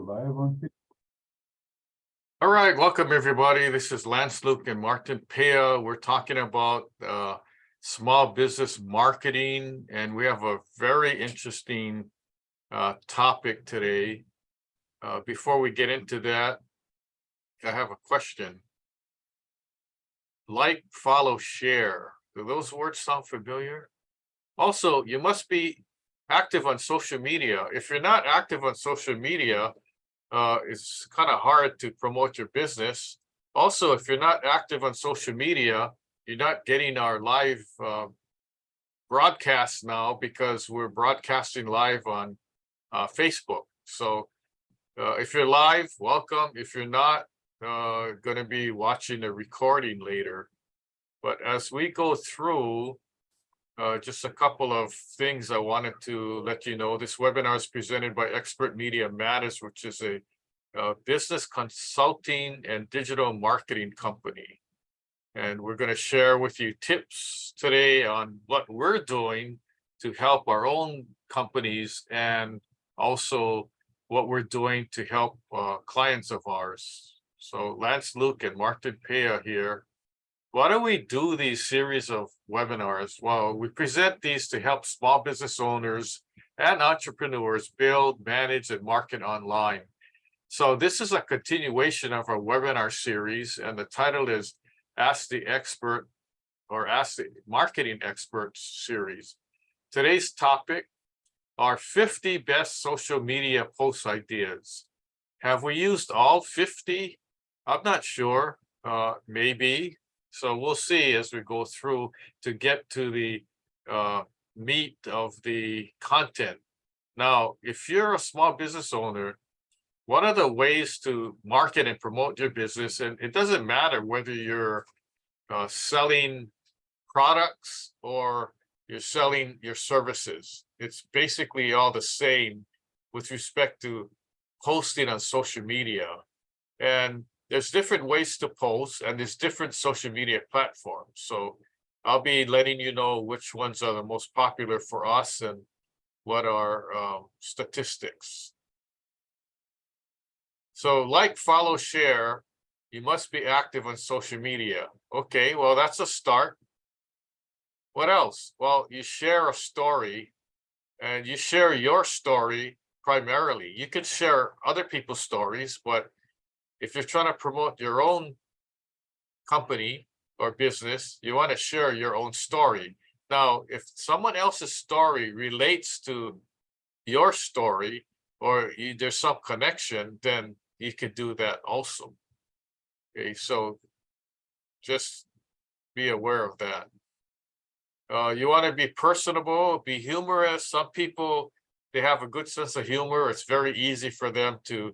Live on. All right, welcome everybody. This is Lance Luke and Martin Pea. We're talking about small business marketing, and we have a very interesting topic today. Before we get into that, I have a question. Like, follow, share. Do those words sound familiar? Also, you must be active on social media. If you're not active on social media, it's kind of hard to promote your business. Also, if you're not active on social media, you're not getting our live broadcast now because we're broadcasting live on Facebook. So if you're live, welcome. If you're not, going to be watching the recording later. But as we go through, just a couple of things I wanted to let you know. This webinar is presented by Expert Media Matters, which is a business consulting and digital marketing company. And we're going to share with you tips today on what we're doing to help our own companies, and also what we're doing to help clients of ours. So Lance Luke and Martin Pea here. Why do we do these series of webinars? Well, we present these to help small business owners and entrepreneurs build, manage, and market online. So this is a continuation of our webinar series, and the title is Ask the Expert, or Ask the Marketing Experts series. Today's topic are 50 best social media post ideas. Have we used all 50? I'm not sure, maybe. So we'll see as we go through to get to the meat of the content. Now, if you're a small business owner, one of the ways to market and promote your business, and it doesn't matter whether you're selling products or you're selling your services, it's basically all the same with respect to posting on social media. And there's different ways to post, and there's different social media platforms. So I'll be letting you know which ones are the most popular for us and what are statistics. So like, follow, share. You must be active on social media. Okay, well, that's a start. What else? Well, you share a story, and you share your story primarily. You could share other people's stories, but if you're trying to promote your own company or business, you want to share your own story. Now, if someone else's story relates to your story, or there's some connection, then you could do that also. Okay, so just be aware of that. You want to be personable, be humorous. Some people, they have a good sense of humor. It's very easy for them to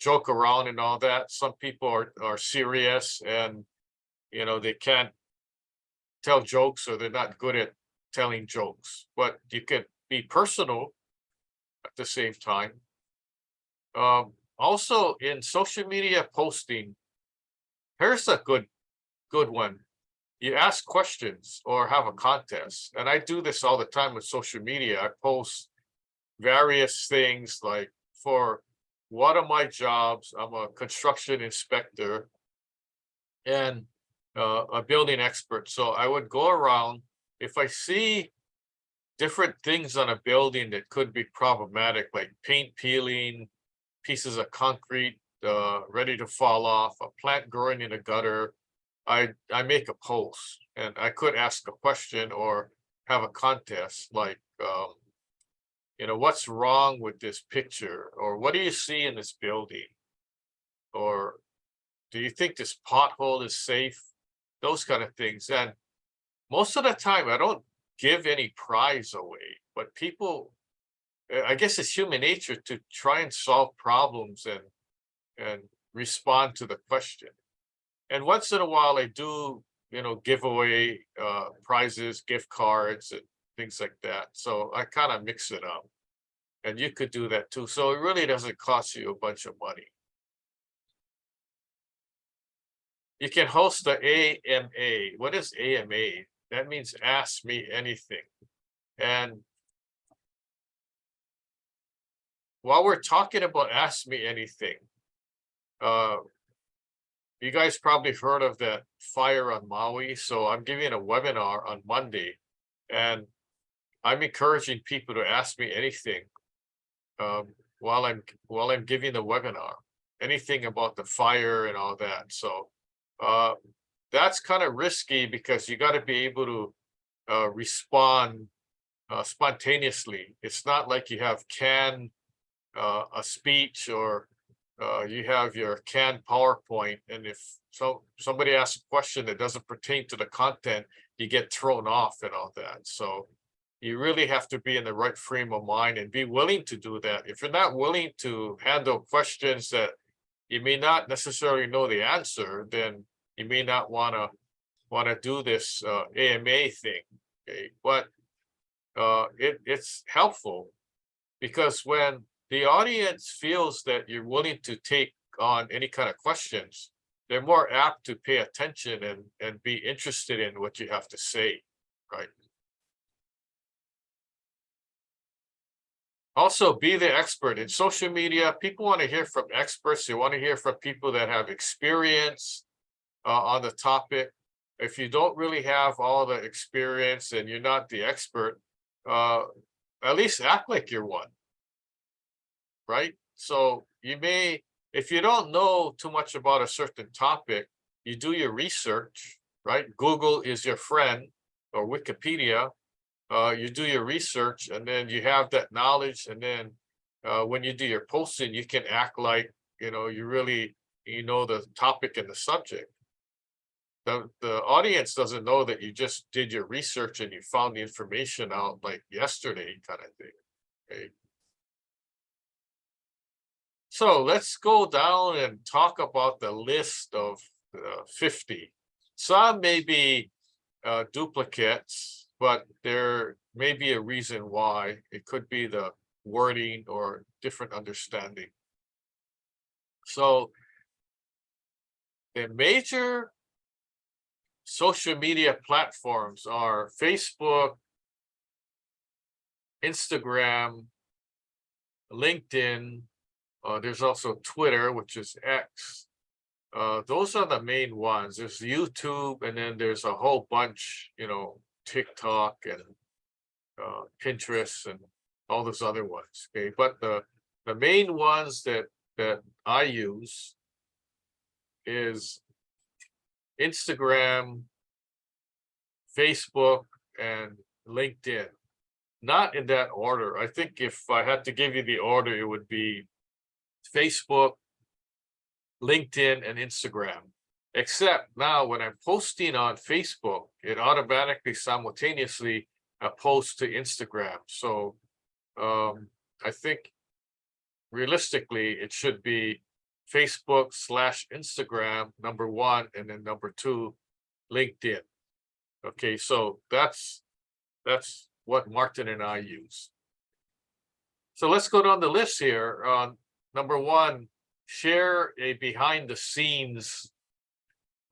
joke around and all that. Some people are serious, and they can't tell jokes, or they're not good at telling jokes. But you can be personal at the same time. Also, in social media posting, here's a good one. You ask questions or have a contest. And I do this all the time with social media. I post various things like, for one of my jobs, I'm a construction inspector and a building expert. So I would go around, if I see different things on a building that could be problematic, like paint peeling, pieces of concrete ready to fall off, a plant growing in a gutter, I make a post, and I could ask a question or have a contest like, what's wrong with this picture? Or what do you see in this building? Or do you think this pothole is safe? Those kind of things. And most of the time, I don't give any prize away, but people, I guess it's human nature to try and solve problems and respond to the question. And once in a while, I do, give away prizes, gift cards, and things like that. So I kind of mix it up. And you could do that too. So it really doesn't cost you a bunch of money. You can host the AMA. What is AMA? That means Ask Me Anything. And while we're talking about Ask Me Anything, uh, you guys probably heard of that fire on Maui. So I'm giving a webinar on Monday, and I'm encouraging people to ask me anything um, while I'm giving the webinar, anything about the fire and all that. So uh, that's kind of risky because you got to be able to respond spontaneously. It's not like you have canned a speech or you have your canned PowerPoint, and if somebody asks a question that doesn't pertain to the content, you get thrown off and all that. So you really have to be in the right frame of mind and be willing to do that. If you're not willing to handle questions that you may not necessarily know the answer, then you may not want to do this AMA thing. Okay, but it's helpful because when the audience feels that you're willing to take on any kind of questions, they're more apt to pay attention and be interested in what you have to say, right? Also, be the expert in social media. People want to hear from experts. They want to hear from people that have experience on the topic. If you don't really have all the experience and you're not the expert, uh, at least act like you're one, right? So you may, if you don't know too much about a certain topic, you do your research, right? Google is your friend, or Wikipedia. You do your research and then you have that knowledge. And then when you do your posting, you can act like, you really, the topic and the subject. The audience doesn't know that you just did your research and you found the information out like yesterday kind of thing. Okay. So let's go down and talk about the list of 50. Some may be duplicates, but there may be a reason why. It could be the wording or different understanding. So the major social media platforms are Facebook, Instagram, LinkedIn. There's also Twitter, which is X. Those are the main ones. There's YouTube, and then there's a whole bunch, TikTok and Pinterest and all those other ones. Okay, but the main ones that I use is Instagram, Facebook, and LinkedIn. Not in that order. I think if I had to give you the order, it would be Facebook, LinkedIn, and Instagram. Except now when I'm posting on Facebook, it automatically simultaneously posts to Instagram. So I think realistically, it should be Facebook/Instagram, number one, and then number two, LinkedIn. Okay, so that's what Martin and I use. So let's go down the list here. Number one, share a behind the scenes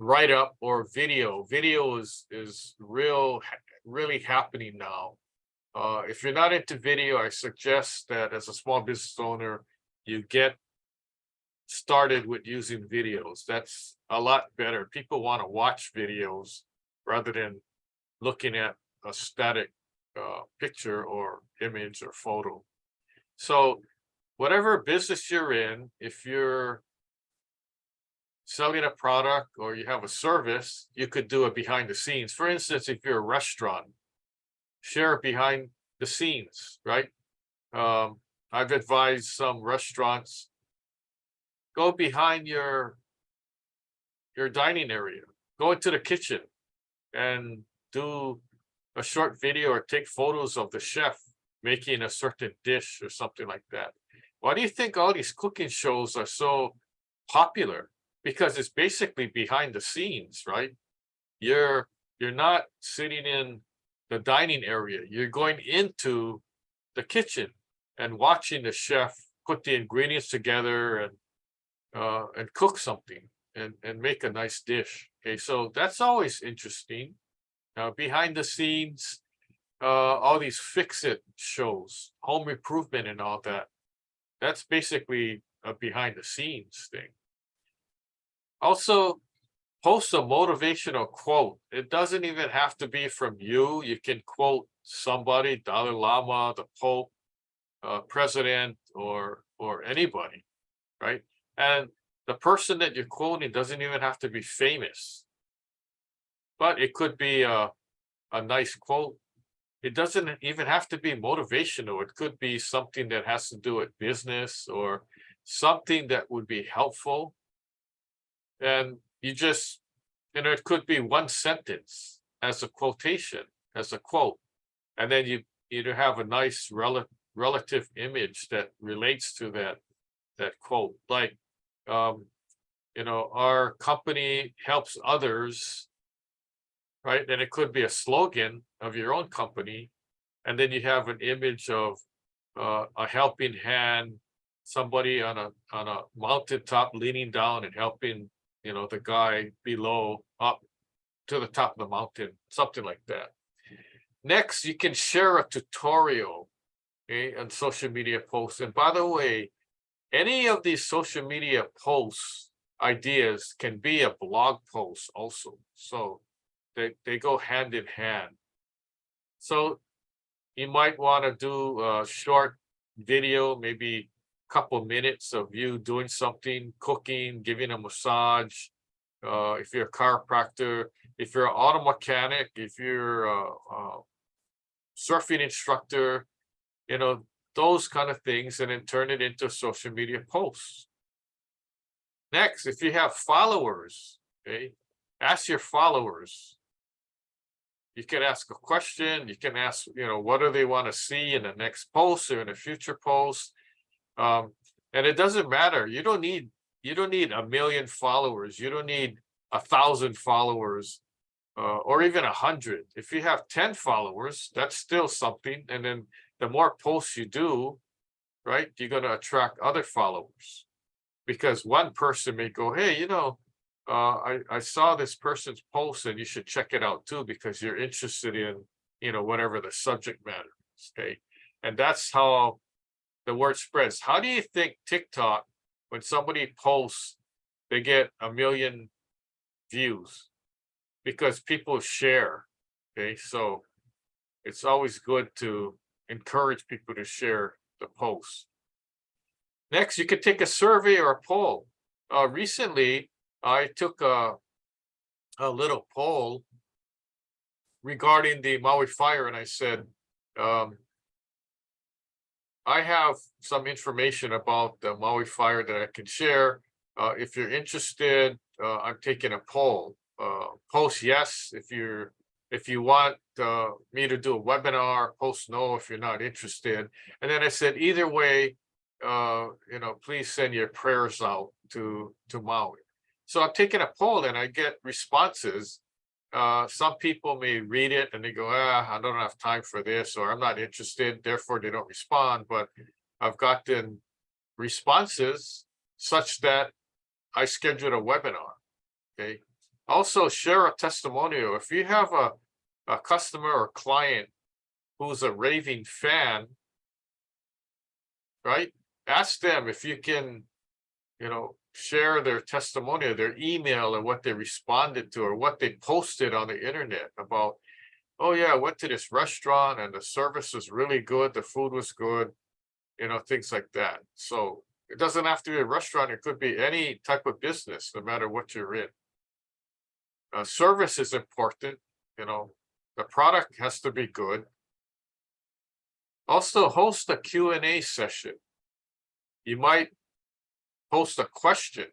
write up or video. Video is really happening now. If you're not into video, I suggest that as a small business owner, you get started with using videos. That's a lot better. People want to watch videos rather than looking at a static picture or image or photo. So whatever business you're in, if you're selling a product or you have a service, you could do it behind the scenes. For instance, if you're a restaurant, share behind the scenes, right? I've advised some restaurants, go behind your dining area, go into the kitchen and do a short video or take photos of the chef making a certain dish or something like that. Why do you think all these cooking shows are so popular? Because it's basically behind the scenes, right? You're not sitting in the dining area. You're going into the kitchen and watching the chef put the ingredients together and cook something and make a nice dish. Okay, so that's always interesting. Behind the scenes, all these fix-it shows, home improvement and all that. That's basically a behind the scenes thing. Also, post a motivational quote. It doesn't even have to be from you. You can quote somebody, Dalai Lama, the Pope, president, or anybody, right? And the person that you're quoting doesn't even have to be famous, but it could be a nice quote. It doesn't even have to be motivational. It could be something that has to do with business or something that would be helpful. And you just, it could be one sentence as a quotation, as a quote. And then you either have a nice relative image that relates to that quote. Like, our company helps others, right? And it could be a slogan of your own company. And then you have an image of a helping hand, somebody on a mountaintop leaning down and helping, the guy below up to the top of the mountain, something like that. Next, you can share a tutorial, okay, on social media posts. And by the way, any of these social media posts ideas can be a blog post also. So they go hand in hand. So you might want to do a short video, maybe a couple minutes of you doing something, cooking, giving a massage. If you're a chiropractor, if you're an auto mechanic, if you're a surfing instructor, those kind of things, and then turn it into social media posts. Next, if you have followers, okay, ask your followers. You can ask a question. You can ask, what do they want to see in the next post or in a future post? And it doesn't matter. You don't need 1 million followers. You don't need 1,000 followers, or even 100. If you have 10 followers, that's still something. And then the more posts you do, right, you're going to attract other followers, because one person may go, hey, I saw this person's post and you should check it out too, because you're interested in, whatever the subject matter is. Okay. And that's how the word spreads. How do you think TikTok, when somebody posts, they get 1 million views? Because people share. Okay. So it's always good to encourage people to share the post. Next, you could take a survey or a poll. Recently, I took a little poll regarding the Maui fire, and I said, I have some information about the Maui fire that I can share. If you're interested, I'm taking a poll. Post yes if you want me to do a webinar. Post no if you're not interested. And then I said, either way, please send your prayers out to Maui. So I'm taking a poll and I get responses. Some people may read it and they go, I don't have time for this, or I'm not interested, therefore they don't respond. But I've gotten responses such that I scheduled a webinar. Okay. Also, share a testimonial. If you have a customer or client who's a raving fan, right? Ask them if you can, share their testimonial, their email, and what they responded to, or what they posted on the internet about, oh yeah, I went to this restaurant and the service was really good, the food was good, things like that. So it doesn't have to be a restaurant. It could be any type of business, no matter what you're in. Service is important. The product has to be good. Also, host a Q&A session. You might post a question,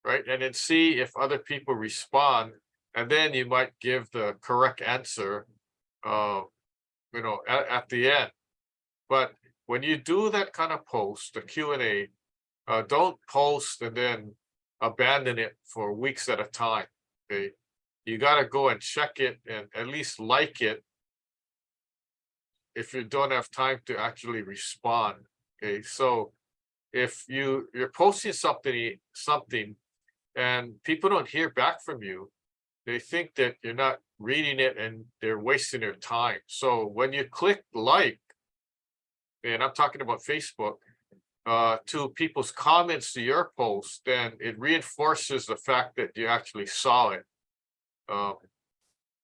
right? And then see if other people respond. And then you might give the correct answer, at the end. But when you do that kind of post, the Q&A, don't post and then abandon it for weeks at a time. Okay. You got to go and check it and at least like it if you don't have time to actually respond. Okay. So if you're posting something and people don't hear back from you, they think that you're not reading it and they're wasting their time. So when you click like, and I'm talking about Facebook, to people's comments to your post, then it reinforces the fact that you actually saw it. Um,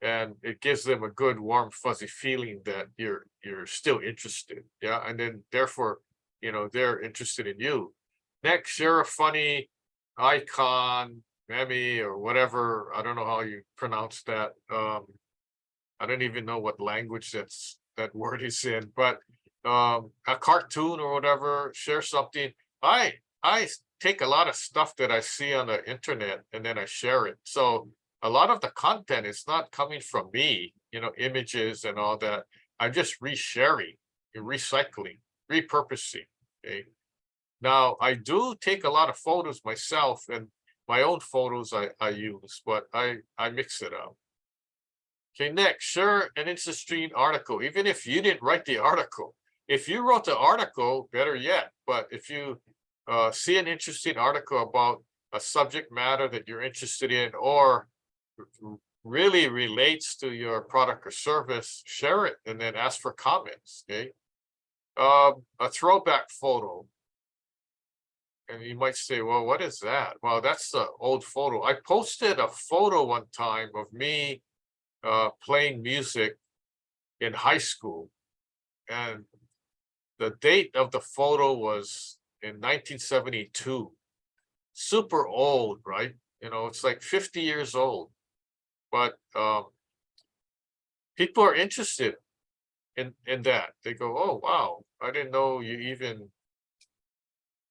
and it gives them a good warm fuzzy feeling that you're still interested. Yeah. And then therefore, they're interested in you. Next, share a funny icon, meme, or whatever. I don't know how you pronounce that. I don't even know what language that word is in, but a cartoon or whatever, share something. I take a lot of stuff that I see on the internet and then I share it. So a lot of the content is not coming from me, images and all that. I'm just resharing, recycling, repurposing. Okay. Now I do take a lot of photos myself, and my own photos I use, but I mix it up. Okay, next, share an interesting article, even if you didn't write the article. If you wrote the article, better yet. But if you see an interesting article about a subject matter that you're interested in, or really relates to your product or service, share it and then ask for comments. Okay, a throwback photo. And you might say, well, what is that? Well, that's the old photo. I posted a photo one time of me playing music in high school, and the date of the photo was in 1972. Super old, right? It's like 50 years old, but people are interested in that. They go, oh wow, I didn't know you even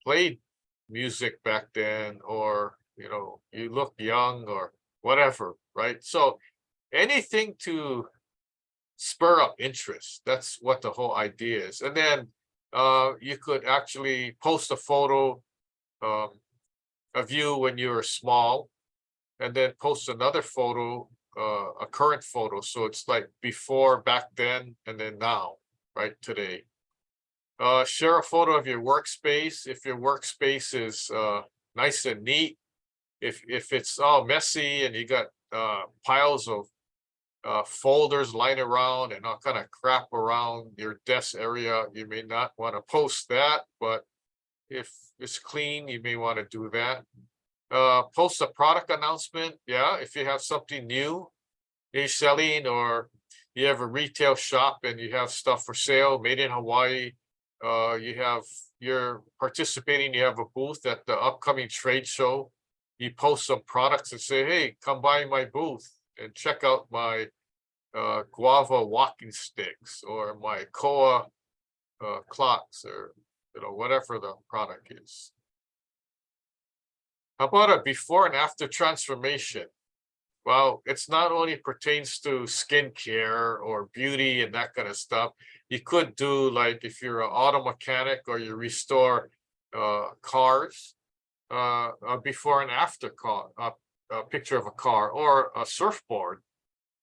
played music back then, or you look young or whatever, right? So anything to spur up interest. That's what the whole idea is. And then you could actually post a photo um, of you when you were small, and then post another photo, a current photo. So it's like before, back then, and then now, right, today. Share a photo of your workspace. If your workspace is nice and neat, if it's all messy and you got piles of folders lying around and all kind of crap around your desk area, you may not want to post that. But if it's clean, you may want to do that. Post a product announcement. Yeah, if you have something new you're selling, or you have a retail shop and you have stuff for sale made in Hawaii, you're participating, you have a booth at the upcoming trade show, you post some products and say, hey, come by my booth and check out my guava walking sticks, or my koa clocks, or whatever the product is. How about a before and after transformation? Well, it's not only pertains to skincare or beauty and that kind of stuff. You could do, like, if you're an auto mechanic or you restore cars, a before and after a picture of a car, or a surfboard.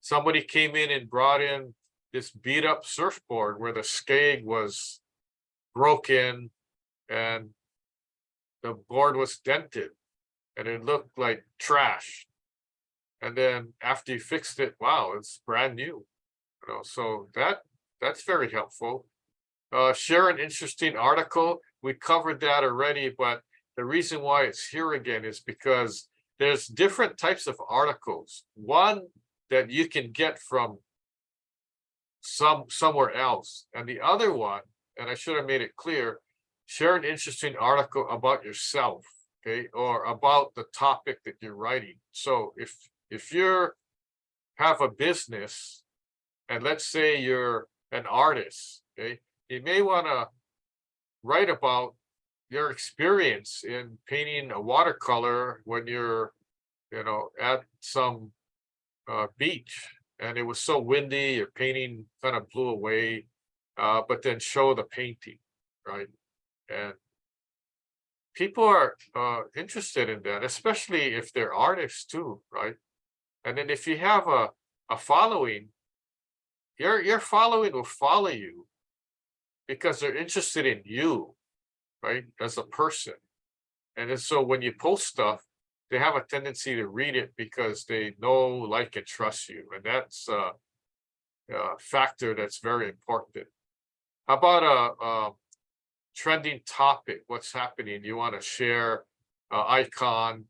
Somebody came in and brought in this beat up surfboard where the skeg was broken and the board was dented and it looked like trash. And then after you fixed it, wow, it's brand new. So that's very helpful. Share an interesting article. We covered that already, but the reason why it's here again is because there's different types of articles. One that you can get from somewhere else, and the other one, and I should have made it clear, share an interesting article about yourself, okay, or about the topic that you're writing. So if you have a business, and let's say you're an artist, okay, you may want to write about your experience in painting a watercolor when you're at some beach and it was so windy, your painting kind of blew away, but then show the painting, right? And people are interested in that, especially if they're artists too, right? And then if you have a following, your following will follow you because they're interested in you, right, as a person. And then so when you post stuff, they have a tendency to read it because they know, like, and trust you. And that's a factor that's very important. How about trending topic, what's happening, you want to share icon,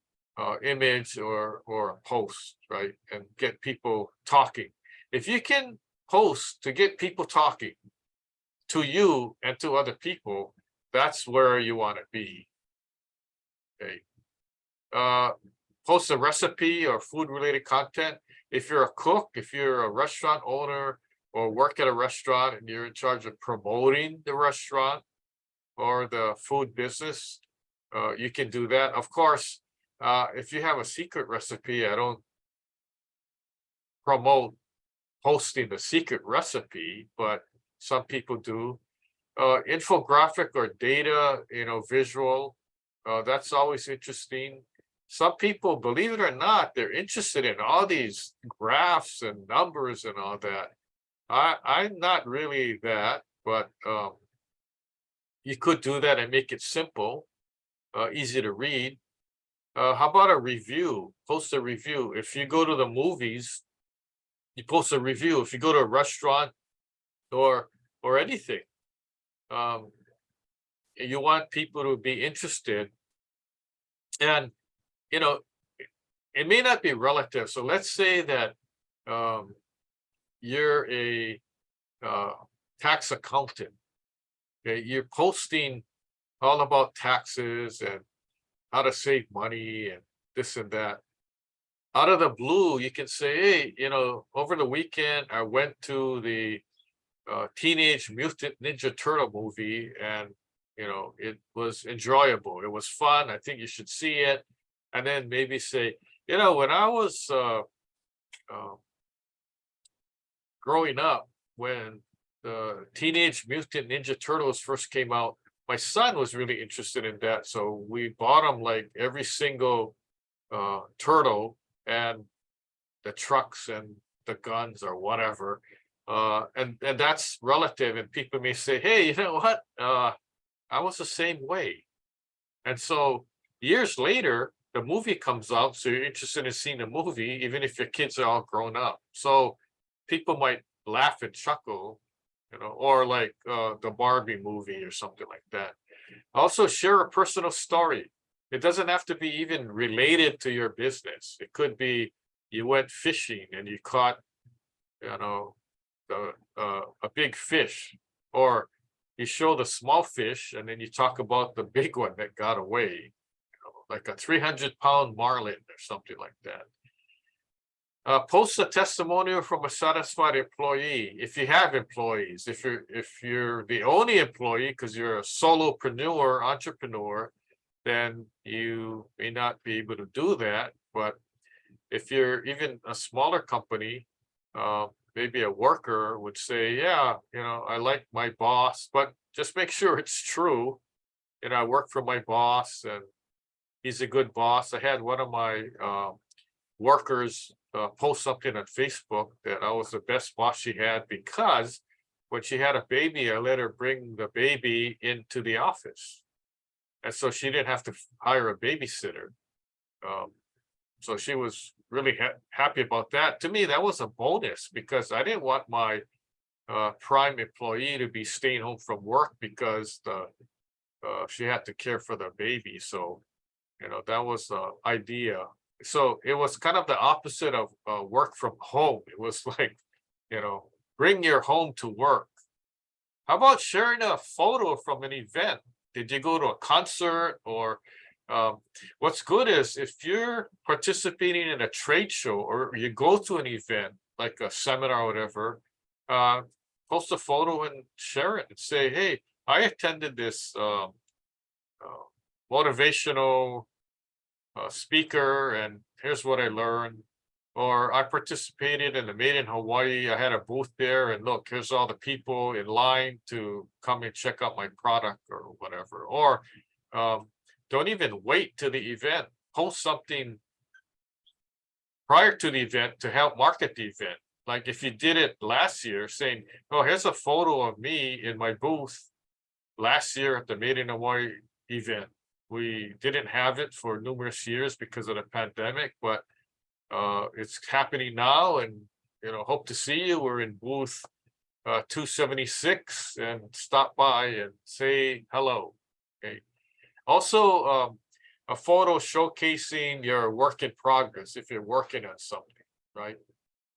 image, or a post, right? And get people talking. If you can post to get people talking to you and to other people, that's where you want to be. Okay. Post a recipe or food related content. If you're a cook, if you're a restaurant owner or work at a restaurant and you're in charge of promoting the restaurant or the food business, you can do that. Of course, if you have a secret recipe, I don't promote posting the secret recipe, but some people do. Infographic or data, visual, that's always interesting. Some people, believe it or not, they're interested in all these graphs and numbers and all that. I'm not really that, but you could do that and make it simple, easy to read. How about a review? Post a review. If you go to the movies, you post a review. If you go to a restaurant or anything, you want people to be interested. And it may not be relative. So let's say that you're a tax accountant. Okay, you're posting all about taxes and how to save money and this and that. Out of the blue, you can say, hey, over the weekend, I went to the Teenage Mutant Ninja Turtle movie, and it was enjoyable. It was fun. I think you should see it. And then maybe say, when I was growing up, when the Teenage Mutant Ninja Turtles first came out, my son was really interested in that. So we bought him like every single turtle and the trucks and the guns or whatever. And that's relative. And people may say, hey, you know what? I was the same way. And so years later, the movie comes out. So you're interested in seeing the movie, even if your kids are all grown up. So people might laugh and chuckle, or like the Barbie movie or something like that. Also, share a personal story. It doesn't have to be even related to your business. It could be you went fishing and you caught, a big fish, or you show the small fish and then you talk about the big one that got away, like a 300-pound marlin or something like that. Post a testimonial from a satisfied employee. If you have employees, if you're the only employee because you're a solopreneur, entrepreneur, then you may not be able to do that. But if you're even a smaller company, maybe a worker would say, yeah, I like my boss, but just make sure it's true. I work for my boss and he's a good boss. I had one of my workers post something on Facebook that I was the best boss she had, because when she had a baby, I let her bring the baby into the office. And so she didn't have to hire a babysitter. So she was really happy about that. To me, that was a bonus, because I didn't want my prime employee to be staying home from work because she had to care for the baby. So, that was the idea. So it was kind of the opposite of work from home. It was like, bring your home to work. How about sharing a photo from an event? Did you go to a concert? Or what's good is if you're participating in a trade show or you go to an event like a seminar or whatever, post a photo and share it and say, hey, I attended this motivational speaker and here's what I learned. Or I participated in the Made in Hawaii. I had a booth there, and look, here's all the people in line to come and check out my product or whatever. Or don't even wait to the event. Post something prior to the event to help market the event. Like if you did it last year, saying, oh, here's a photo of me in my booth last year at the Made in Hawaii event. We didn't have it for numerous years because of the pandemic, but it's happening now, and hope to see you. We're in booth 276 and stop by and say hello. Okay. Also, a photo showcasing your work in progress if you're working on something, right?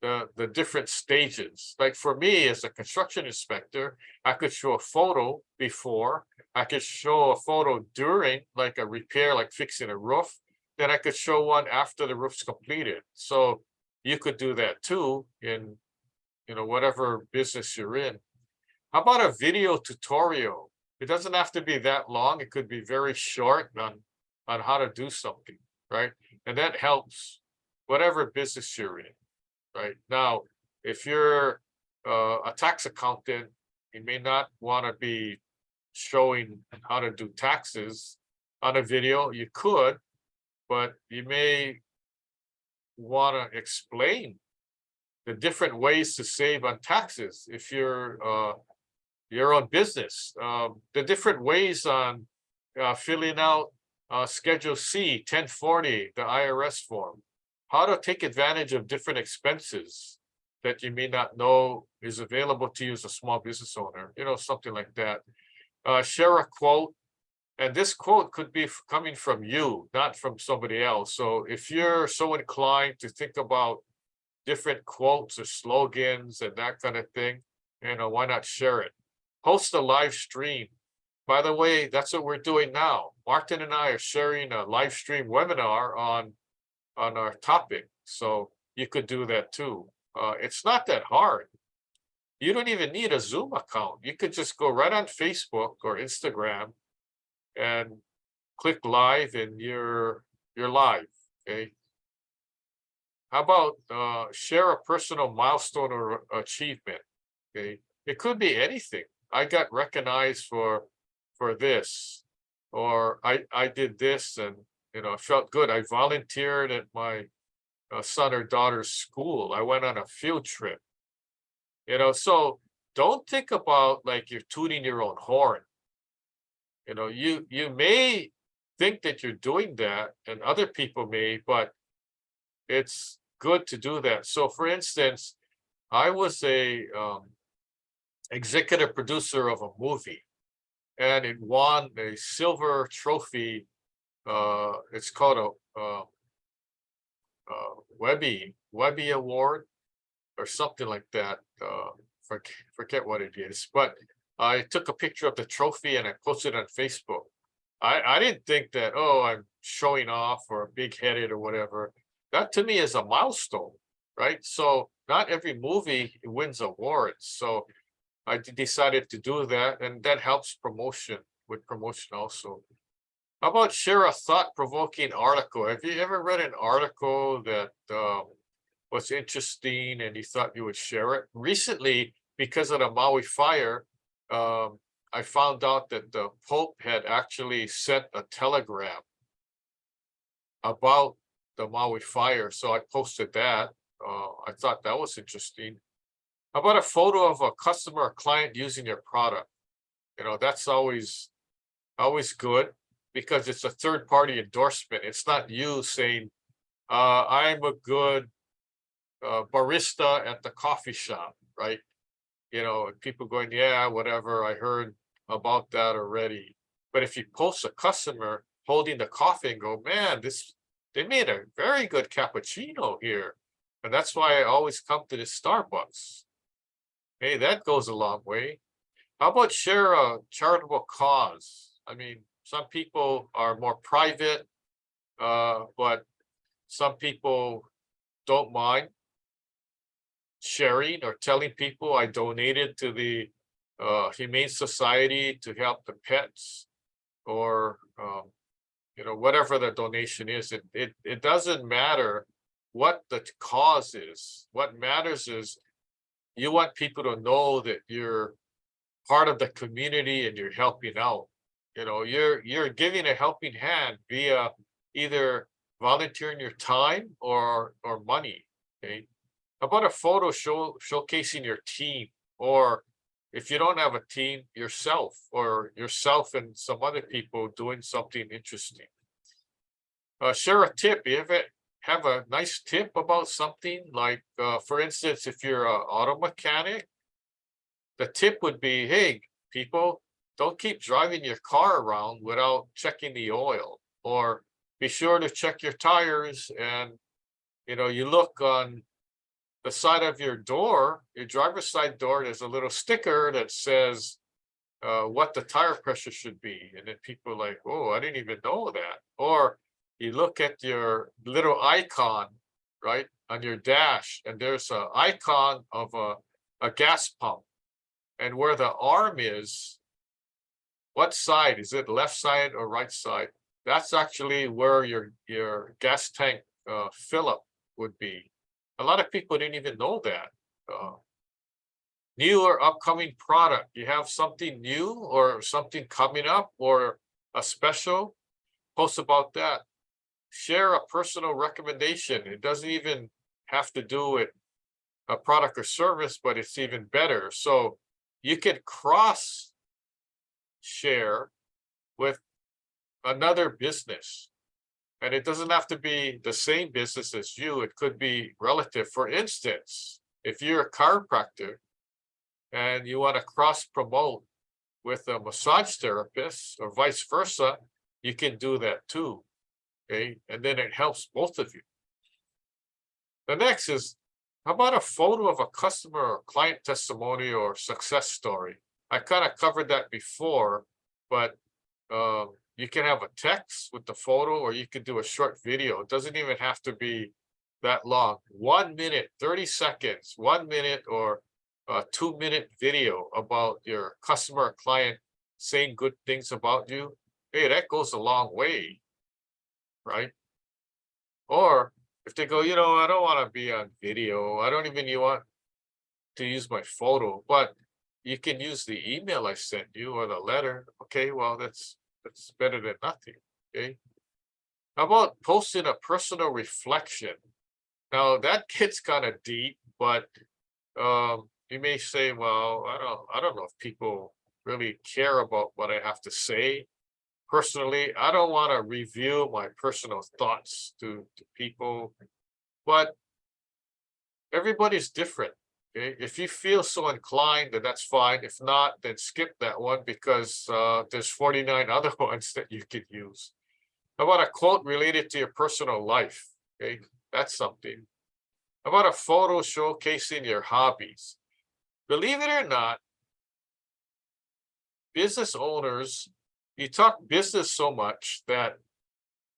The different stages. Like for me as a construction inspector, I could show a photo before, I could show a photo during, like a repair, like fixing a roof. Then I could show one after the roof's completed. So you could do that too in, whatever business you're in. How about a video tutorial? It doesn't have to be that long. It could be very short on how to do something, right? And that helps whatever business you're in, right? Now, if you're a tax accountant, you may not want to be showing how to do taxes on a video. You could, but you may want to explain the different ways to save on taxes if you're your own business. The different ways on filling out Schedule C 1040, the IRS form, how to take advantage of different expenses that you may not know is available to you as a small business owner, something like that. Share a quote, and this quote could be coming from you, not from somebody else. So if you're so inclined to think about different quotes or slogans and that kind of thing, why not share it? Host a live stream. By the way, that's what we're doing now. Martin and I are sharing a live stream webinar on our topic. So you could do that too. It's not that hard. You don't even need a Zoom account. You could just go right on Facebook or Instagram and click live and you're live. Okay. How about share a personal milestone or achievement? Okay. It could be anything. I got recognized for this, or I did this and I felt good. I volunteered at my son or daughter's school. I went on a field trip. So don't think about like you're tooting your own horn. You may think that you're doing that, and other people may, but it's good to do that. So, for instance, I was a executive producer of a movie, and it won a silver trophy. It's called Webby Award or something like that. Forget what it is, but I took a picture of the trophy and I posted it on Facebook. I didn't think that, oh, I'm showing off or big headed or whatever. That to me is a milestone, right? So not every movie wins awards. So I decided to do that, and that helps with promotion also. How about share a thought-provoking article? Have you ever read an article that was interesting and you thought you would share it? Recently, because of the Maui fire, I found out that the Pope had actually sent a telegram about the Maui fire. So I posted that. I thought that was interesting. How about a photo of a customer or client using your product? That's always good because it's a third party endorsement. It's not you saying, I'm a good barista at the coffee shop, right? People going, yeah, whatever, I heard about that already. But if you post a customer holding the coffee and go, man, they made a very good cappuccino here. And that's why I always come to this Starbucks. Hey, that goes a long way. How about share a charitable cause? I mean, some people are more private, but some people don't mind sharing or telling people I donated to the Humane Society to help the pets, or whatever the donation is. It doesn't matter what the cause is. What matters is you want people to know that you're part of the community and you're helping out. You're giving a helping hand via either volunteering your time or money. Okay. How about a photo showcasing your team, or if you don't have a team, yourself and some other people doing something interesting. Share a tip. You ever have a nice tip about something, like for instance, if you're an auto mechanic, the tip would be, hey, people, don't keep driving your car around without checking the oil, or be sure to check your tires. And you look on the side of your door, your driver's side door, there's a little sticker that says what the tire pressure should be. And then people are like, oh, I didn't even know that. Or you look at your little icon, right, on your dash, and there's an icon of a gas pump. And where the arm is, what side? Is it left side or right side? That's actually where your gas tank fill up would be. A lot of people didn't even know that. New or upcoming product. You have something new or something coming up or a special, post about that. Share a personal recommendation. It doesn't even have to do with a product or service, but it's even better. So you could cross share with another business. And it doesn't have to be the same business as you. It could be relative. For instance, if you're a chiropractor and you want to cross promote with a massage therapist or vice versa, you can do that too. Okay. And then it helps both of you. The next is, how about a photo of a customer or client testimony or success story? I kind of covered that before, but you can have a text with the photo, or you could do a short video. It doesn't even have to be that long. 1 minute, 30 seconds, 1 minute, or a 2-minute video about your customer or client saying good things about you. Hey, that goes a long way, right? Or if they go, I don't want to be on video. I don't even want to use my photo, but you can use the email I sent you or the letter. Okay, well, that's better than nothing. Okay. How about posting a personal reflection? Now that gets kind of deep, but you may say, well, I don't know if people really care about what I have to say. Personally, I don't want to review my personal thoughts to people, but everybody's different. Okay, if you feel so inclined, then that's fine. If not, then skip that one, because there's 49 other ones that you could use. How about a quote related to your personal life? Okay, that's something. How about a photo showcasing your hobbies? Believe it or not, business owners, you talk business so much that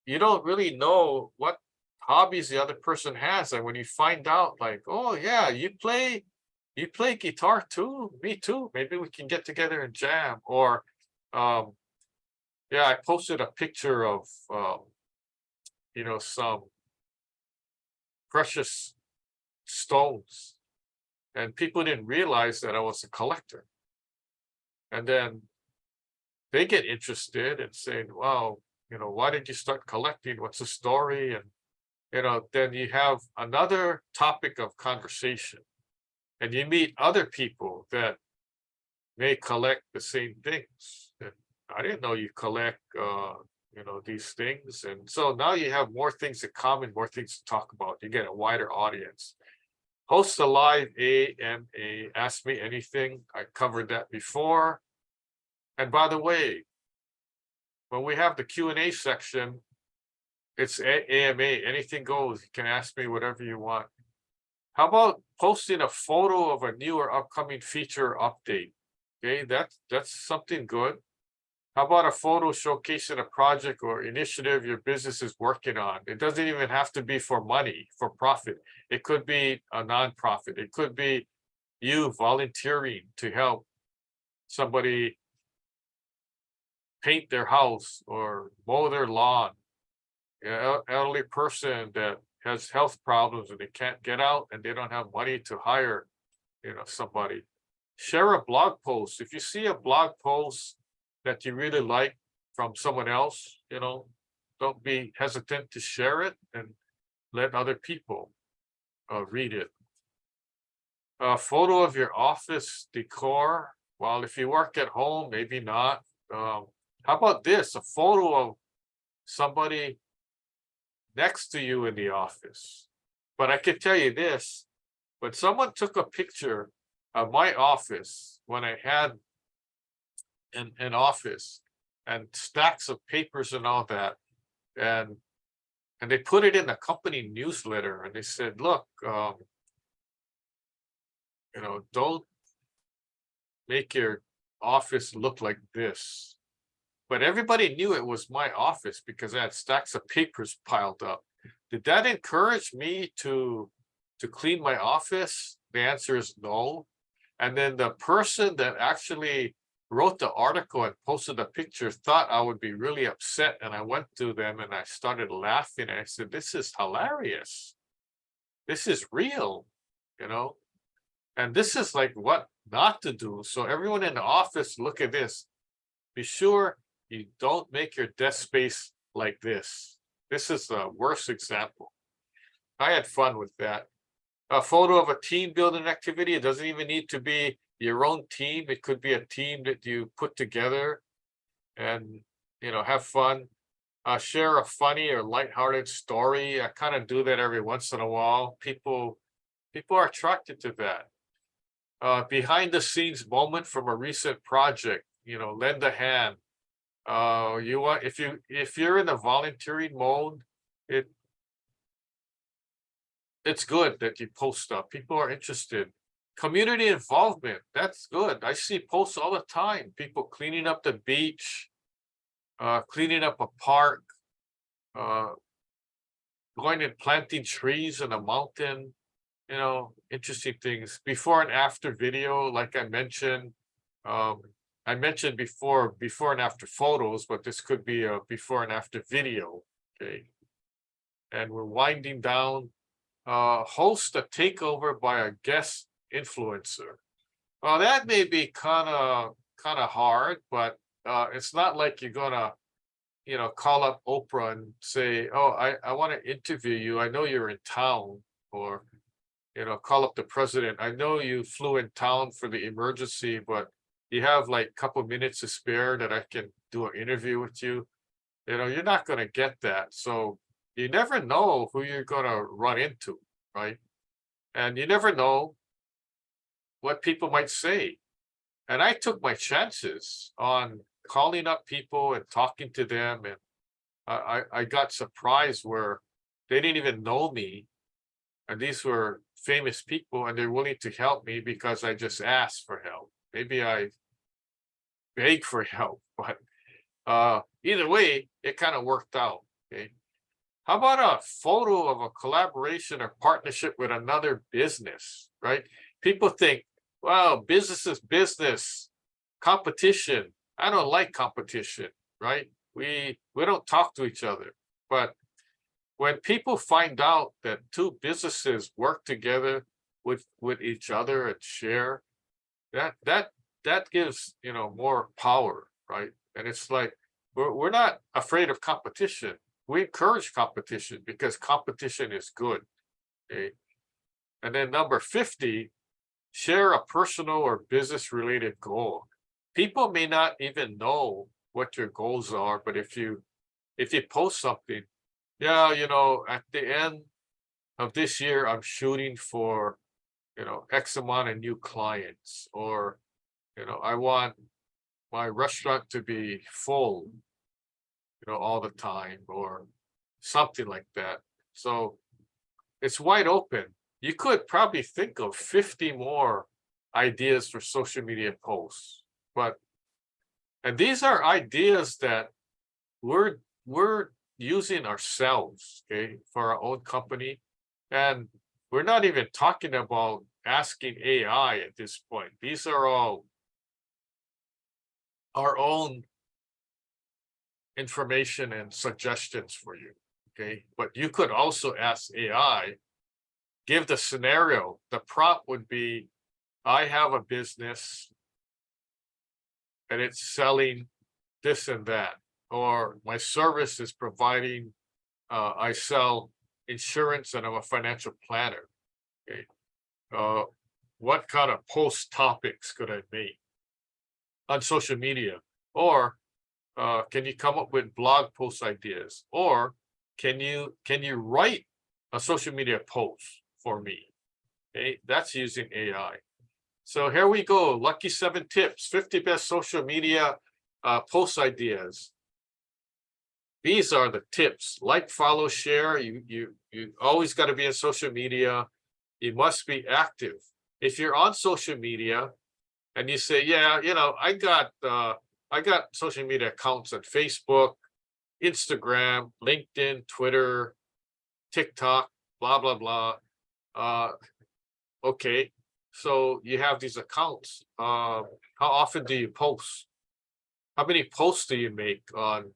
you don't really know what hobbies the other person has. And when you find out, like, oh yeah, you play guitar too, me too, maybe we can get together and jam. Or yeah, I posted a picture of some precious stones, and people didn't realize that I was a collector. And then they get interested and saying, wow, why did you start collecting? What's the story? And then you have another topic of conversation, and you meet other people that may collect the same things. And I didn't know you collect, these things. And so now you have more things in common, more things to talk about. You get a wider audience. Host a live AMA, Ask Me Anything. I covered that before. And by the way, when we have the Q&A section, it's AMA, anything goes. You can ask me whatever you want. How about posting a photo of a new or upcoming feature update? Okay, that's something good. How about a photo showcasing a project or initiative your business is working on? It doesn't even have to be for money, for profit. It could be a nonprofit. It could be you volunteering to help somebody paint their house or mow their lawn. Elderly person that has health problems and they can't get out and they don't have money to hire, somebody. Share a blog post. If you see a blog post that you really like from someone else, don't be hesitant to share it and let other people read it. A photo of your office decor. Well, if you work at home, maybe not. How about this? A photo of somebody next to you in the office. But I can tell you this, when someone took a picture my office, when I had an office and stacks of papers and all that, and they put it in the company newsletter, and they said, look, don't make your office look like this. But everybody knew it was my office because I had stacks of papers piled up. Did that encourage me to clean my office? The answer is no. And then the person that actually wrote the article and posted the picture thought I would be really upset. And I went to them and I started laughing. And I said, this is hilarious. This is real, and this is like what not to do. So everyone in the office, look at this. Be sure you don't make your desk space like this. This is the worst example. I had fun with that. A photo of a team building activity. It doesn't even need to be your own team. It could be a team that you put together and, have fun. Share a funny or lighthearted story. I kind of do that every once in a while. People are attracted to that. Behind the scenes moment from a recent project, lend a hand. If you're in a volunteering mode, it's good that you post stuff. People are interested. Community involvement, that's good. I see posts all the time. People cleaning up the beach, cleaning up a park, going and planting trees in a mountain, interesting things. Before and after video, like I mentioned. I mentioned before and after photos, but this could be a before and after video. Okay. And we're winding down. Host a takeover by a guest influencer. Well, that may be kind of hard, but it's not like you're gonna, call up Oprah and say, "Oh, I want to interview you. I know you're in town," or call up the president. I know you flew in town for the emergency, but you have like a couple minutes to spare that I can do an interview with you. You're not going to get that. So you never know who you're going to run into, right? And you never know what people might say. And I took my chances on calling up people and talking to them. And I got surprised where they didn't even know me. And these were famous people, and they're willing to help me because I just asked for help. Maybe I begged for help, but either way, it kind of worked out. Okay. How about a photo of a collaboration or partnership with another business, right? People think, well, business is business, competition. I don't like competition, right? We don't talk to each other. But when people find out that two businesses work together with each other and share, that gives more power, right? And it's like we're not afraid of competition. We encourage competition because competition is good. Okay. And then number 50, share a personal or business related goal. People may not even know what your goals are, but if you post something, yeah, at the end of this year, I'm shooting for, X amount of new clients, or, I want my restaurant to be full, all the time, or something like that. So it's wide open. You could probably think of 50 more ideas for social media posts, and these are ideas that we're using ourselves, okay, for our own company. And we're not even talking about asking AI at this point. These are all our own information and suggestions for you, okay? But you could also ask AI, give the scenario. The prompt would be, I have a business and it's selling this and that, or my service is providing, I sell insurance and I'm a financial planner. Okay. What kind of post topics could I make on social media? Or can you come up with blog post ideas? Or can you write a social media post for me? Okay, that's using AI. So here we go. Lucky 7 tips, 50 best social media post ideas. These are the tips. Like, follow, share. You always got to be on social media. You must be active. If you're on social media and you say, yeah, I got social media accounts on Facebook, Instagram, LinkedIn, Twitter, TikTok, blah, blah, blah. Okay. So you have these accounts. How often do you post? How many posts do you make on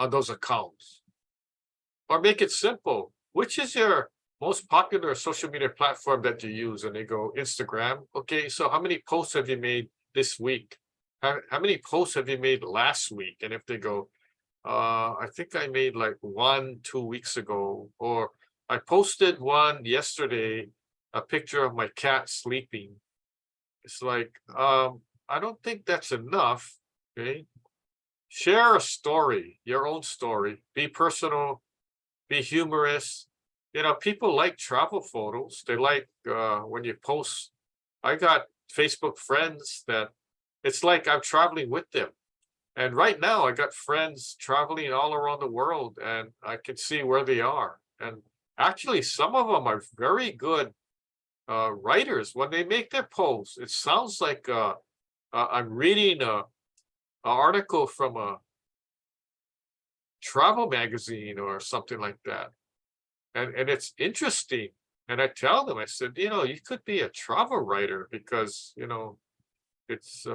those accounts? Or make it simple. Which is your most popular social media platform that you use? And they go, Instagram. Okay, so how many posts have you made this week? How many posts have you made last week? And if they go, I think I made like 1, 2 weeks ago, or I posted one yesterday, a picture of my cat sleeping. It's like, I don't think that's enough. Okay. Share a story, your own story, be personal, be humorous. People like travel photos. They like when you post. I got Facebook friends that it's like I'm traveling with them. And right now I got friends traveling all around the world and I can see where they are. And actually some of them are very good writers. When they make their posts, it sounds like I'm reading a article from a travel magazine or something like that. And it's interesting. And I tell them, I said, you could be a travel writer because, it's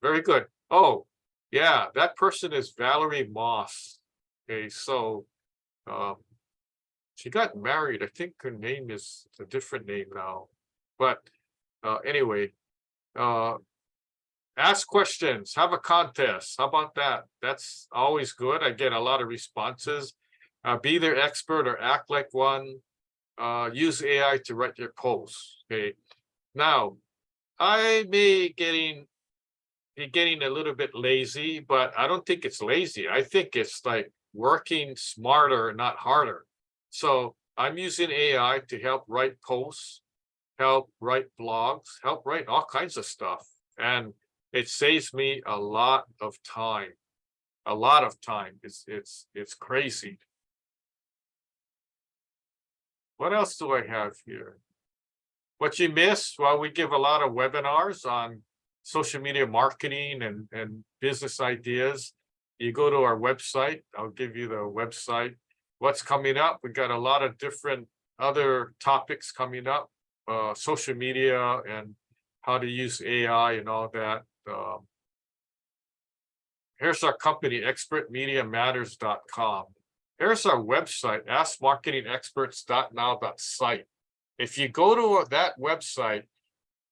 very good. Oh, yeah, that person is Valerie Moss. Okay, so she got married. I think her name is a different name now. But anyway, ask questions, have a contest. How about that? That's always good. I get a lot of responses. Be their expert or act like one. Use AI to write your posts. Okay. Now, I may be getting a little bit lazy, but I don't think it's lazy. I think it's like working smarter, not harder. So I'm using AI to help write posts, help write blogs, help write all kinds of stuff. And it saves me a lot of time. A lot of time. It's crazy. What else do I have here? What you missed? Well, we give a lot of webinars on social media marketing and business ideas. You go to our website. I'll give you the website. What's coming up? We got a lot of different other topics coming up, social media and how to use AI and all that. Here's our company, expertmediamatters.com. Here's our website, askmarketingexperts.now.site. If you go to that website,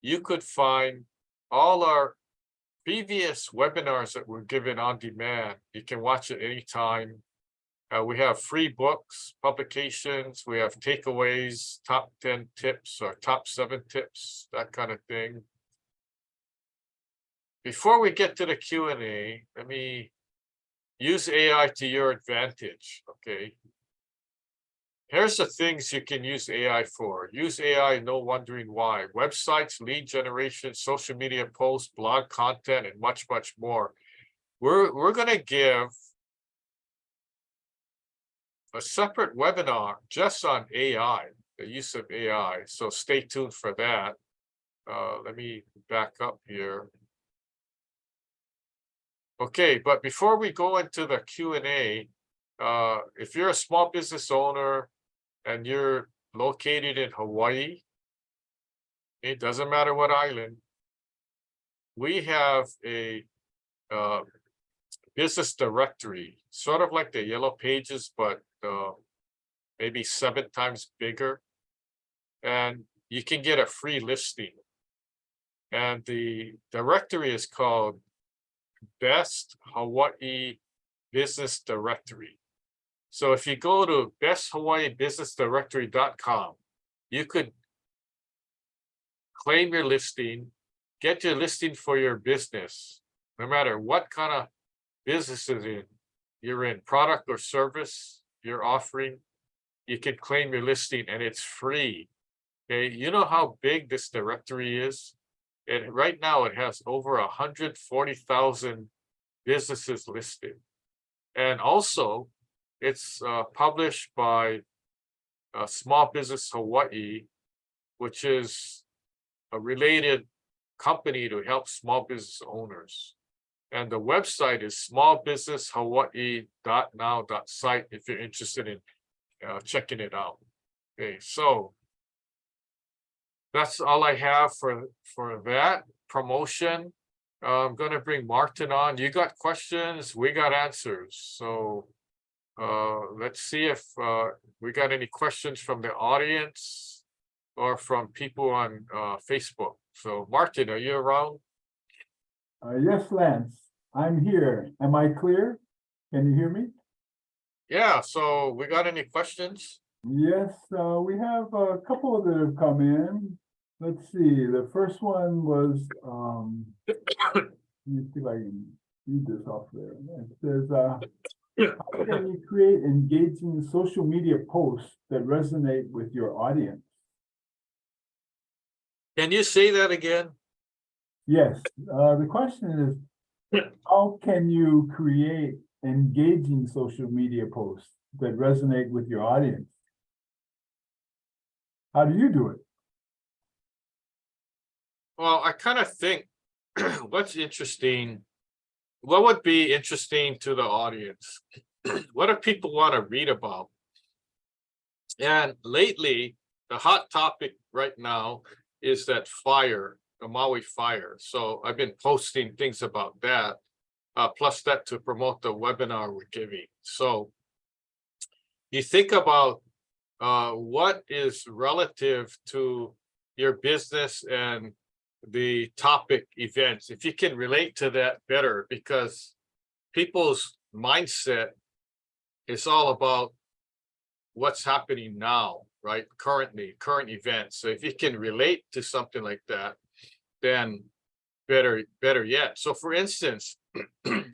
you could find all our previous webinars that were given on demand. You can watch it anytime. We have free books, publications. We have takeaways, top 10 tips or top 7 tips, that kind of thing. Before we get to the Q&A, let me use AI to your advantage, okay? Here's the things you can use AI for. Use AI, no wondering why. Websites, lead generation, social media posts, blog content, and much, much more. We're going to give a separate webinar just on AI, the use of AI. So stay tuned for that. Let me back up here. Okay, but before we go into the Q&A, if you're a small business owner and you're located in Hawaii, it doesn't matter what island, we have a business directory, sort of like the Yellow Pages, but maybe 7 times bigger. And you can get a free listing. And the directory is called Best Hawaii Business Directory. So if you go to besthawaiibusinessdirectory.com, you could claim your listing, get your listing for your business, no matter what kind of business you're in, product or service you're offering, you can claim your listing and it's free. Okay, you know how big this directory is? And right now it has over 140,000 businesses listed. And also, it's published by Small Business Hawaii, which is a related company to help small business owners. And the website is smallbusinesshawaii.now.site if you're interested in checking it out. Okay, so that's all I have for that promotion. I'm gonna bring Martin on. You got questions, we got answers. So let's see if we got any questions from the audience or from people on Facebook. So Martin, are you around? Yes, Lance, I'm here. Am I clear? Can you hear me? Yeah, so we got any questions? Yes, we have a couple that have come in. Let's see, the first one was, let me see if I can read this off there. It says, how can you create engaging social media posts that resonate with your audience? Can you say that again? Yes, the question is, how can you create engaging social media posts that resonate with your audience? How do you do it? Well, I kind of think what's interesting, what would be interesting to the audience? What do people want to read about? And lately, the hot topic right now is that fire, the Maui fire. So I've been posting things about that, plus that to promote the webinar we're giving. So you think about what is relative to your business and the topic events, if you can relate to that better, because people's mindset is all about what's happening now, right? Currently, current events. So if you can relate to something like that, then better yet. So for instance,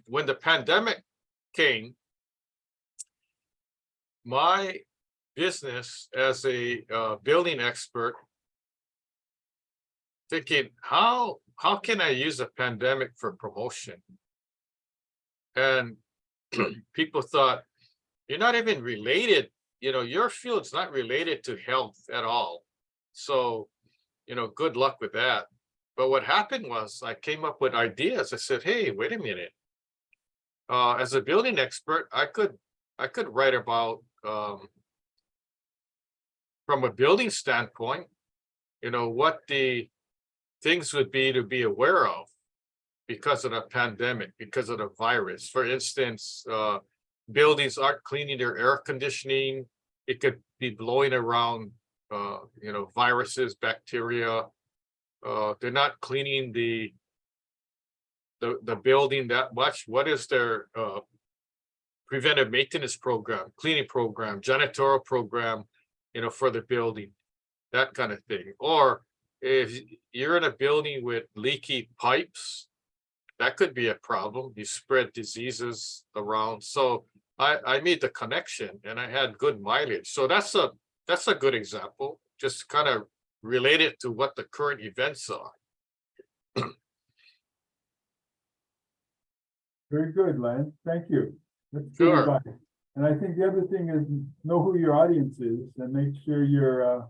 when the pandemic came, my business as a building expert, thinking, how can I use a pandemic for promotion? And people thought, you're not even related, your field's not related to health at all. So, good luck with that. But what happened was I came up with ideas. I said, hey, wait a minute. As a building expert, I could write about from a building standpoint, what the things would be to be aware of because of the pandemic, because of the virus. For instance, buildings aren't cleaning their air conditioning. It could be blowing around, viruses, bacteria. They're not cleaning the building that much. What is their preventive maintenance program, cleaning program, janitorial program, for the building, that kind of thing. Or if you're in a building with leaky pipes, that could be a problem. You spread diseases around. So I made the connection and I had good mileage. So that's a good example, just kind of related to what the current events are. Very good, Lance. Thank you. That's good Sure. advice. And I think the other thing is know who your audience is and make sure you're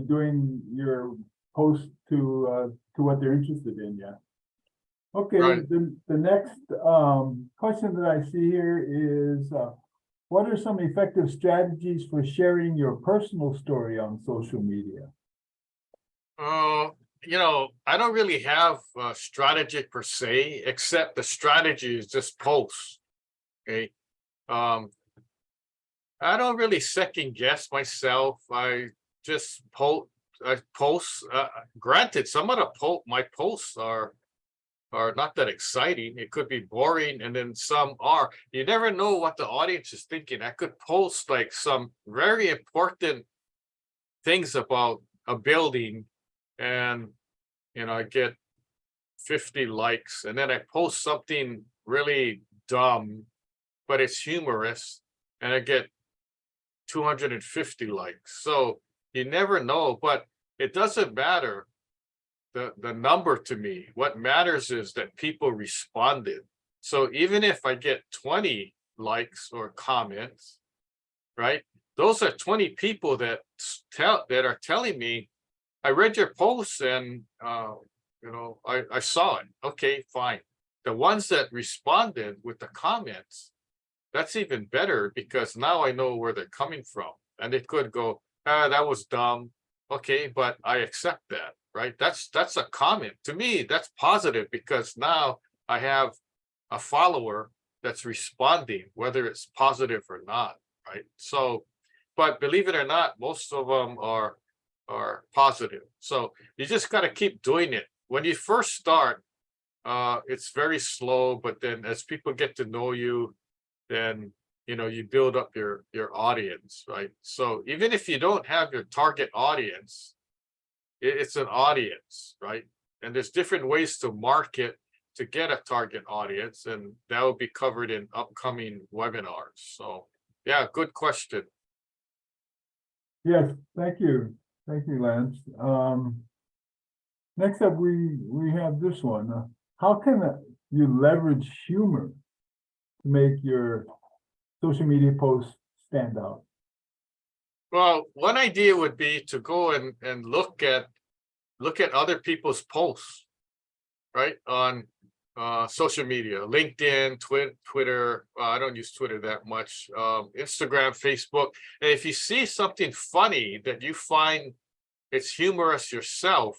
doing your post to what they're interested in. Yeah. Okay. Right. The next question that I see here is what are some effective strategies for sharing your personal story on social media? I don't really have a strategy per se, except the strategy is just post. Okay. I don't really second guess myself. I just post. Granted, some of my posts are not that exciting. It could be boring, and then some are. You never know what the audience is thinking. I could post like some very important things about a building, and I get 50 likes, and then I post something really dumb, but it's humorous, and I get 250 likes. So you never know, but it doesn't matter the number to me. What matters is that people responded. So even if I get 20 likes or comments, right? Those are 20 people that are telling me, I read your post and I saw it. Okay, fine. The ones that responded with the comments, that's even better because now I know where they're coming from. And it could go, that was dumb. Okay, but I accept that, right? That's a comment. To me, that's positive because now I have a follower that's responding, whether it's positive or not, right? So, but believe it or not, most of them are positive. So you just got to keep doing it. When you first start, it's very slow, but then as people get to know you, then you build up your audience, right? So even if you don't have your target audience, it's an audience, right? And there's different ways to market to get a target audience, and that will be covered in upcoming webinars. So yeah, good question. Yes, thank you. Thank you, Lance. Next up, we have this one. How can you leverage humor to make your social media posts stand out? Well, one idea would be to go and look at other people's posts, right? On social media, LinkedIn, Twitter. I don't use Twitter that much. Instagram, Facebook. And if you see something funny that you find it's humorous yourself,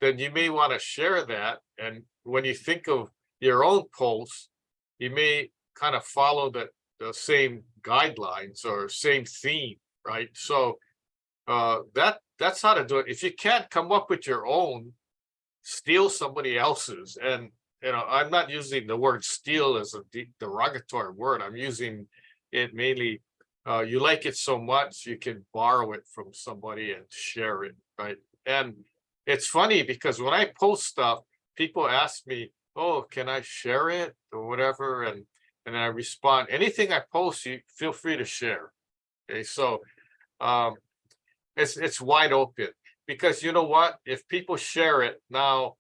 then you may want to share that. And when you think of your own posts, you may kind of follow the same guidelines or same theme, right? So that's how to do it. If you can't come up with your own, steal somebody else's. And I'm not using the word steal as a derogatory word. I'm using it mainly, you like it so much, you can borrow it from somebody and share it, right? And it's funny because when I post stuff, people ask me, oh, can I share it or whatever? And I respond, anything I post, you feel free to share. Okay, so it's wide open because you know what? If people share it now,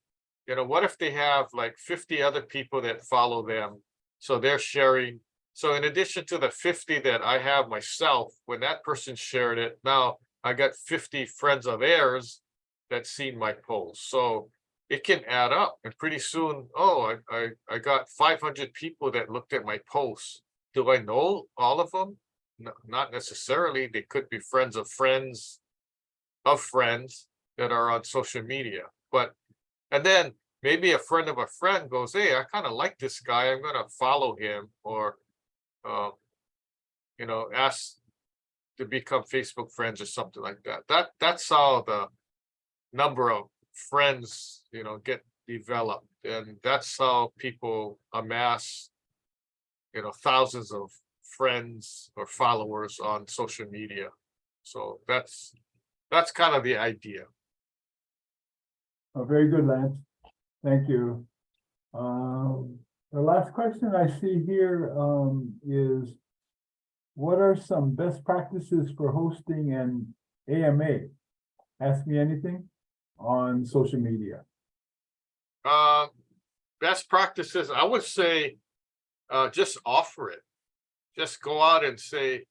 what if they have like 50 other people that follow them? So they're sharing. So in addition to the 50 that I have myself, when that person shared it, now I got 50 friends of theirs that seen my post. So it can add up. And pretty soon, oh, I got 500 people that looked at my posts. Do I know all of them? No, not necessarily. They could be friends of friends that are on social media. And then maybe a friend of a friend goes, hey, I kind of like this guy. I'm going to follow him, or, ask to become Facebook friends or something like that. That's how the number of friends, get developed. And that's how people amass, thousands of friends or followers on social media. So that's kind of the idea. Oh, very good, Lance. Thank you. The last question I see here is, what are some best practices for hosting an AMA? Ask Me Anything on social media. Best practices, I would say, just offer it. Just go out and say,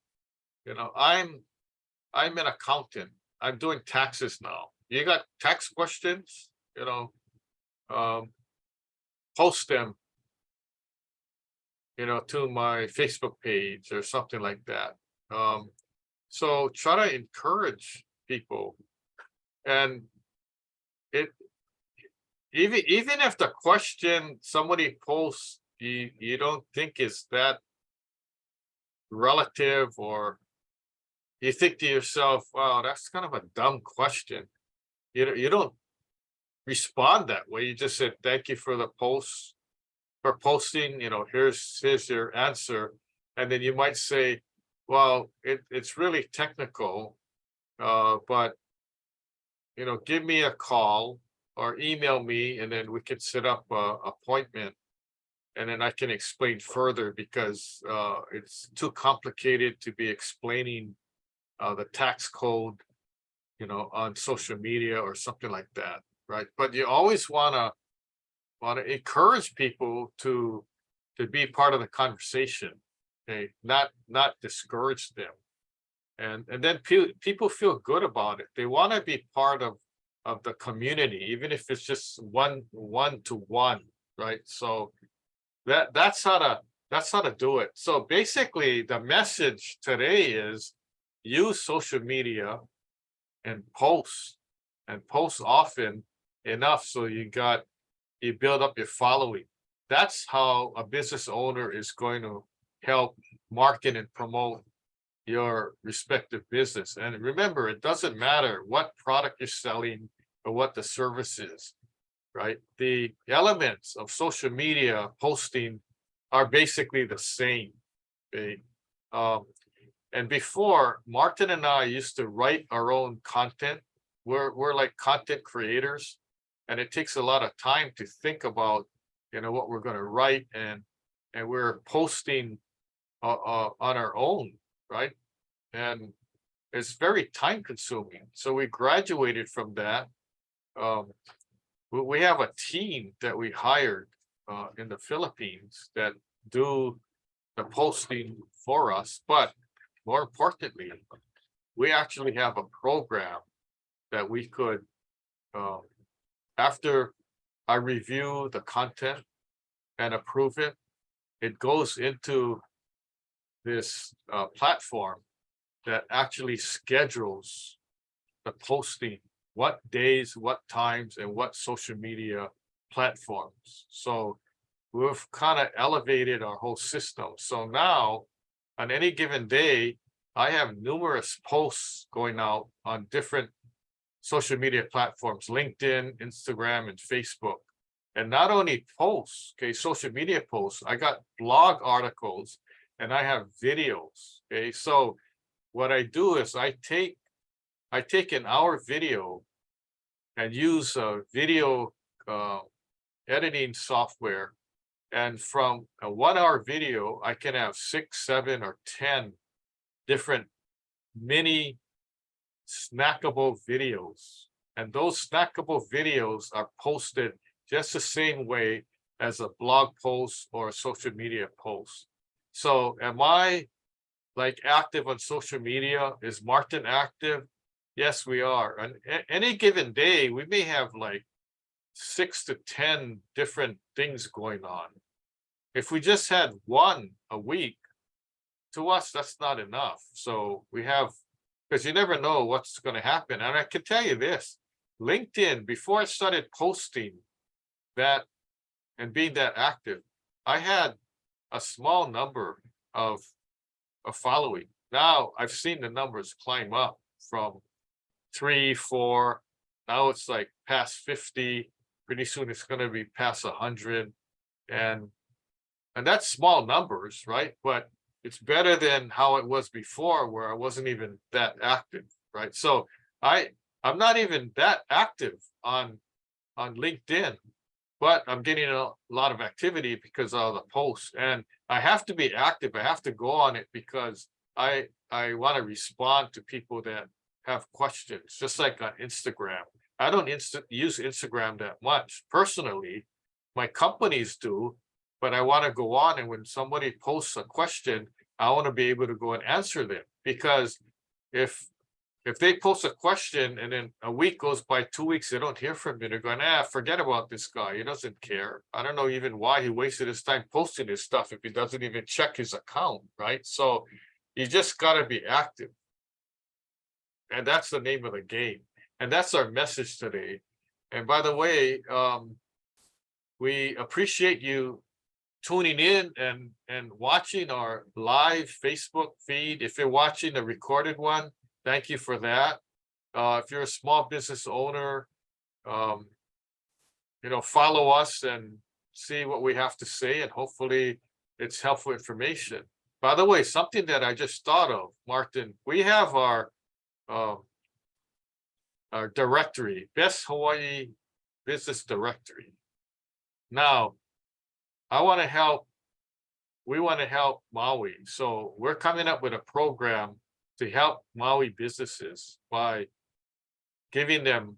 I'm an accountant. I'm doing taxes now. You got tax questions, post them, to my Facebook page or something like that. So try to encourage people. And even if the question somebody posts you don't think is that relative, or you think to yourself, wow, that's kind of a dumb question, you don't respond that way. You just said, thank you for the post, for posting, here's your answer. And then you might say, well, it's really technical, but give me a call or email me, and then we could set up a appointment, and then I can explain further, because it's too complicated to be explaining the tax code on social media or something like that, right? But you always wanna encourage people to be part of the conversation, okay? Not discourage them. And then people feel good about it. They want to be part of the community, even if it's just one to one, right? So that's how to do it. So basically, the message today is use social media and post often enough so you build up your following. That's how a business owner is going to help market and promote your respective business. And remember, it doesn't matter what product you're selling or what the service is, right? The elements of social media posting are basically the same. Okay? Um, and before, Martin and I used to write our own content. We're like content creators, and it takes a lot of time to think about, what we're going to write, and we're posting on our own, right? And it's very time consuming. So we graduated from that. We have a team that we hired in the Philippines that do the posting for us. But more importantly, we actually have a program that we could, after I review the content and approve it, it goes into this platform that actually schedules the posting, what days, what times, and what social media platforms. So we've kind of elevated our whole system. So now, on any given day, I have numerous posts going out on different social media platforms, LinkedIn, Instagram, and Facebook. And not only posts, okay, social media posts, I got blog articles and I have videos. Okay, so what I do is I take an hour video and use a video editing software. And from a 1 hour video, I can have 6, 7, or 10 different mini snackable videos. And those snackable videos are posted just the same way as a blog post or a social media post. So am I like active on social media? Is Martin active? Yes, we are. And any given day, we may have like 6 to 10 different things going on. If we just had one a week, to us, that's not enough. So we have, because you never know what's going to happen. And I can tell you this, LinkedIn, before I started posting that and being that active, I had a small number of following. Now I've seen the numbers climb up from 3, 4. Now it's like past 50. Pretty soon it's going to be past 100. And that's small numbers, right? But it's better than how it was before, where I wasn't even that active, right? So I'm not even that active on LinkedIn, but I'm getting a lot of activity because of the posts. And I have to be active. I have to go on it because I want to respond to people that have questions, just like on Instagram. I don't use Instagram that much personally. My companies do, but I want to go on, and when somebody posts a question, I want to be able to go and answer them. Because if they post a question and then a week goes by, 2 weeks, they don't hear from me, they're going, forget about this guy. He doesn't care. I don't know even why he wasted his time posting his stuff if he doesn't even check his account, right? So you just got to be active. And that's the name of the game. And that's our message today. And by the way, we appreciate you tuning in and watching our live Facebook feed. If you're watching the recorded one, thank you for that. If you're a small business owner, follow us and see what we have to say, and hopefully it's helpful information. By the way, something that I just thought of, Martin, we have our directory, Best Hawaii Business Directory. Now, we want to help Maui. So we're coming up with a program to help Maui businesses by giving them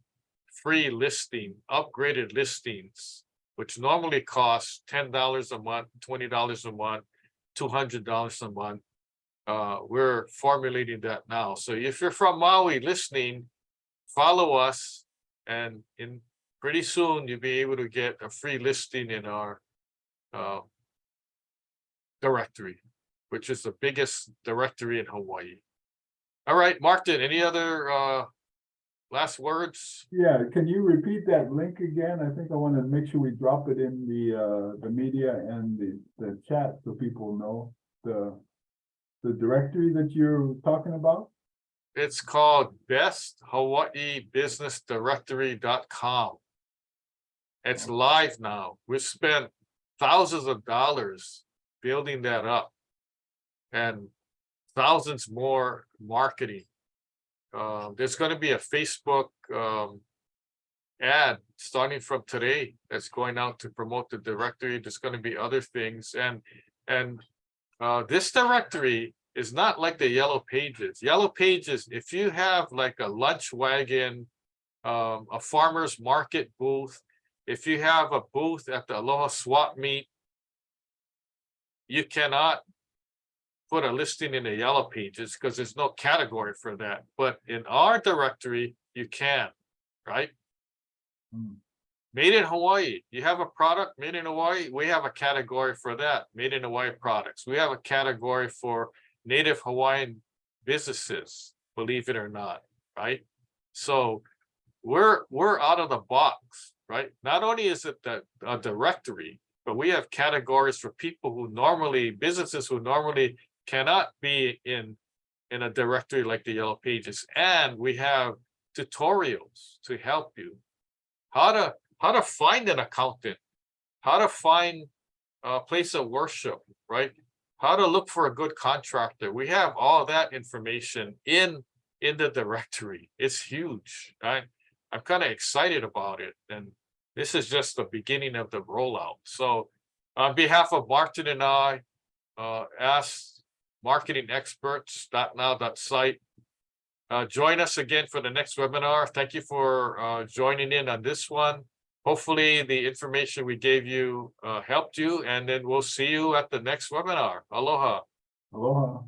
free listing, upgraded listings, which normally costs $10 a month, $20 a month, $200 a month. We're formulating that now. So if you're from Maui listening, follow us, and in pretty soon you'll be able to get a free listing in our directory, which is the biggest directory in Hawaii. All right, Martin, any other last words? Yeah, can you repeat that link again? I think I want to make sure we drop it in the media and the chat so people know the directory that you're talking about. It's called besthawaiibusinessdirectory.com. It's live now. We've spent thousands of dollars building that up and thousands more marketing. There's going to be a Facebook ad starting from today that's going out to promote the directory. There's going to be other things, and this directory is not like the Yellow Pages. Yellow Pages, if you have like a lunch wagon, a farmer's market booth, if you have a booth at the Aloha Swap Meet, you cannot put a listing in the Yellow Pages because there's no category for that. But in our directory, you can, right? Hmm. Made in Hawaii. You have a product made in Hawaii, we have a category for that. Made in Hawaii products. We have a category for Native Hawaiian businesses, believe it or not, right? So we're out of the box, right? Not only is it a directory, but we have categories for people who normally, businesses who normally cannot be in a directory like the Yellow Pages. And we have tutorials to help you how to find an accountant, how to find a place of worship, right? How to look for a good contractor. We have all that information in the directory. It's huge. I'm kind of excited about it, and this is just the beginning of the rollout. So on behalf of Martin and I, Ask Marketing Experts .now.site, join us again for the next webinar. Thank you for joining in on this one. Hopefully the information we gave you helped you, and then we'll see you at the next webinar. Aloha. Aloha.